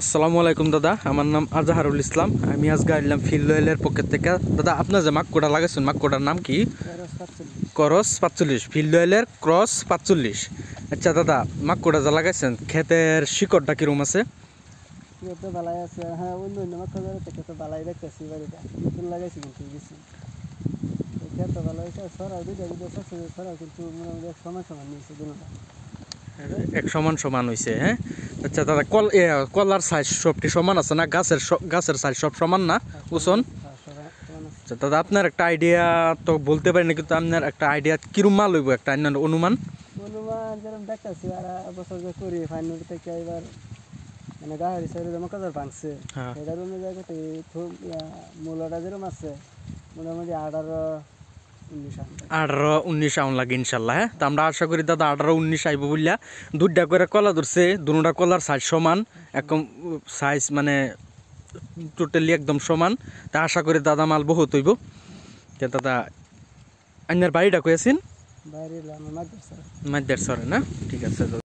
আসসালামু আলাইকুম দাদা, আমার নাম আজহারুল ইসলাম। আমি আজকে আসলাম ফিল্ড অয়েলের পকেট থেকে। দাদা আপনার যে মাক্কোটা লাগাইছেন, মাক্কোটার নাম কি? ক্রস 45, ফিল্ড অয়েলের ক্রস 45। আচ্ছা দাদা, মাক্কোটা যে লাগাইছেন ক্ষেতের শিকড়টা কিরম আছে? ভালাই আছে। হ্যাঁ, অন্য অন্য মাত্রা থেকে তো ভালাই দেখতেছি বাড়িটা নতুন লাগাইছি কিন্তু বেশি খেত ভালো হয়েছে। সরাও দুইটা দুটো সরাও কিন্তু মোটামুটি এক সমান সমান নিয়েছে দুটা এক সমান সমান হয়েছে। হ্যাঁ আচ্ছা দাদা, কলার সাইজ সবটি সমান আছে না? গাছের সাইজ সব সমান না ওজন? আচ্ছা দাদা, আপনার একটা আইডিয়া তো বলতে পারি না, কিন্তু আপনার একটা আইডিয়া কিরম মাল হইব, একটা অনুমান? যেরকম দেখতেছি আর বছর যে করি ফাইনাল থেকে এবার মানে গাহারি সাইডে যেমন কাজার ভাঙছে এটার অনুযায়ী মূলটা যেরকম আছে মোটামুটি 18-19 আউন লাগে ইনশাল্লাহ। হ্যাঁ, তো আমরা আশা করি দাদা 18-19 আইব বললা। দুইটা করে কলা ধরছে, দুটা কলার সাইজ সমান, একদম সাইজ মানে টোটালি একদম সমান। তা আশা করি দাদা মাল বহুত হইব। দাদা আপনার বাড়িটা কয়েছেন? বাইরে মাদ্রাসরে না? ঠিক আছে।